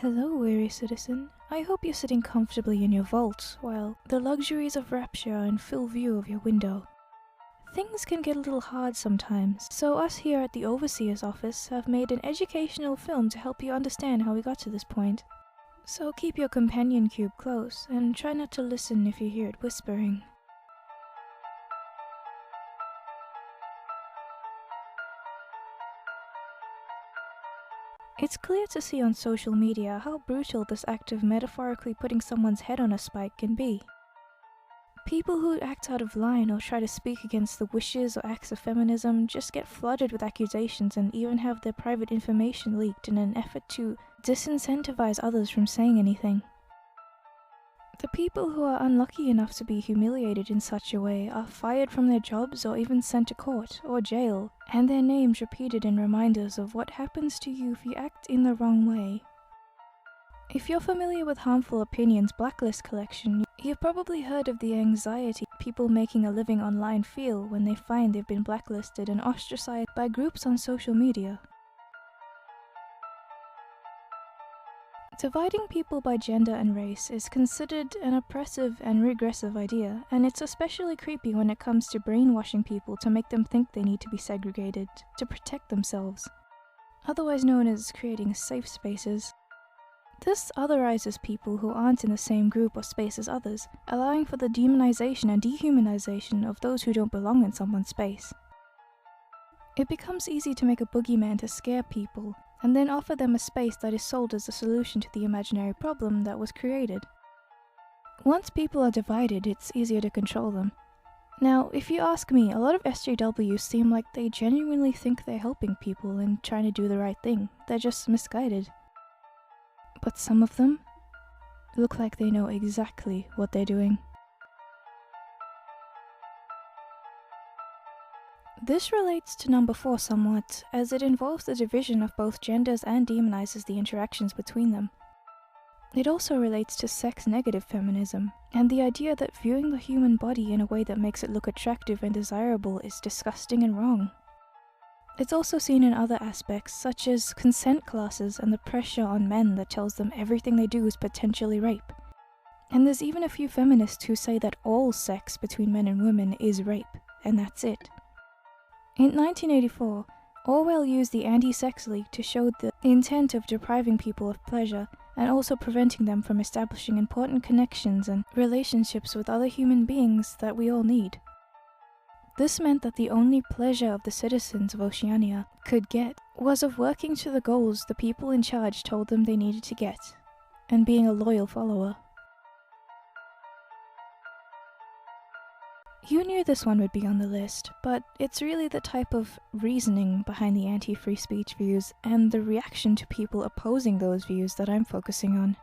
Hello, weary citizen. I hope you're sitting comfortably in your vault, while the luxuries of rapture are in full view of your window. Things can get a little hard sometimes, so us here at the Overseer's office have made an educational film to help you understand how we got to this point. So keep your companion cube close, and try not to listen if you hear it whispering. It's clear to see on social media how brutal this act of metaphorically putting someone's head on a spike can be. People who act out of line or try to speak against the wishes or acts of feminism just get flooded with accusations and even have their private information leaked in an effort to disincentivize others from saying anything. The people who are unlucky enough to be humiliated in such a way are fired from their jobs or even sent to court or jail, and their names repeated in reminders of what happens to you if you act in the wrong way. If you're familiar with Harmful Opinions' Blacklist collection, you've probably heard of the anxiety people making a living online feel when they find they've been blacklisted and ostracized by groups on social media. Dividing people by gender and race is considered an oppressive and regressive idea, and it's especially creepy when it comes to brainwashing people to make them think they need to be segregated to protect themselves, otherwise known as creating safe spaces. This otherizes people who aren't in the same group or space as others, allowing for the demonization and dehumanization of those who don't belong in someone's space. It becomes easy to make a boogeyman to scare people, and then offer them a space that is sold as a solution to the imaginary problem that was created. Once people are divided, it's easier to control them. Now, if you ask me, a lot of SJWs seem like they genuinely think they're helping people and trying to do the right thing. They're just misguided. But some of them look like they know exactly what they're doing. This relates to number 4 somewhat, as it involves the division of both genders and demonizes the interactions between them. It also relates to sex-negative feminism, and the idea that viewing the human body in a way that makes it look attractive and desirable is disgusting and wrong. It's also seen in other aspects, such as consent classes and the pressure on men that tells them everything they do is potentially rape. And there's even a few feminists who say that all sex between men and women is rape, and that's it. In 1984, Orwell used the Anti-Sex League to show the intent of depriving people of pleasure and also preventing them from establishing important connections and relationships with other human beings that we all need. This meant that the only pleasure of the citizens of Oceania could get was of working to the goals the people in charge told them they needed to get, and being a loyal follower. You knew this one would be on the list, but it's really the type of reasoning behind the anti-free speech views and the reaction to people opposing those views that I'm focusing on.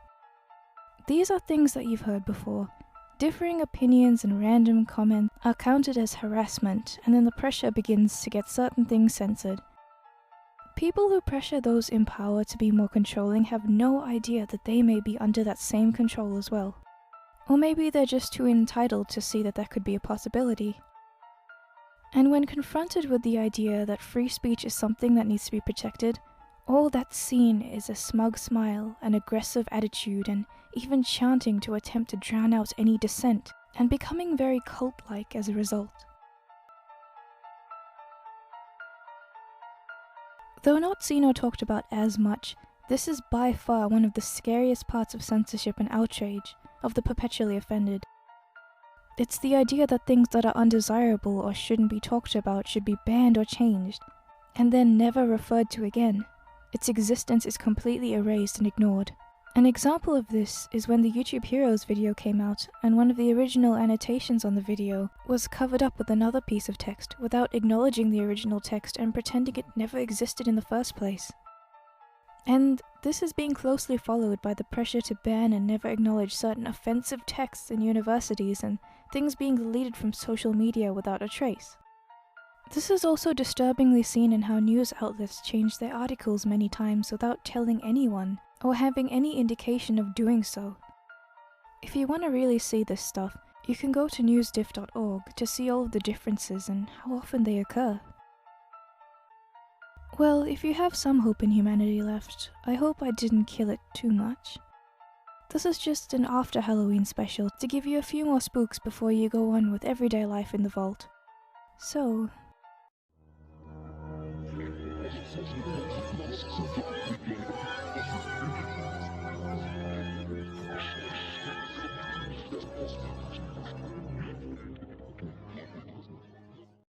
These are things that you've heard before. Differing opinions and random comments are counted as harassment, and then the pressure begins to get certain things censored. People who pressure those in power to be more controlling have no idea that they may be under that same control as well. Or maybe they're just too entitled to see that could be a possibility. And when confronted with the idea that free speech is something that needs to be protected, all that's seen is a smug smile, an aggressive attitude, and even chanting to attempt to drown out any dissent, and becoming very cult-like as a result. Though not seen or talked about as much, this is by far one of the scariest parts of censorship and outrage of the perpetually offended. It's the idea that things that are undesirable or shouldn't be talked about should be banned or changed, and then never referred to again. Its existence is completely erased and ignored. An example of this is when the YouTube Heroes video came out, and one of the original annotations on the video was covered up with another piece of text without acknowledging the original text and pretending it never existed in the first place. And this is being closely followed by the pressure to ban and never acknowledge certain offensive texts in universities and things being deleted from social media without a trace. This is also disturbingly seen in how news outlets change their articles many times without telling anyone or having any indication of doing so. If you want to really see this stuff, you can go to newsdiff.org to see all of the differences and how often they occur. Well, if you have some hope in humanity left, I hope I didn't kill it too much. This is just an after Halloween special to give you a few more spooks before you go on with everyday life in the vault. So...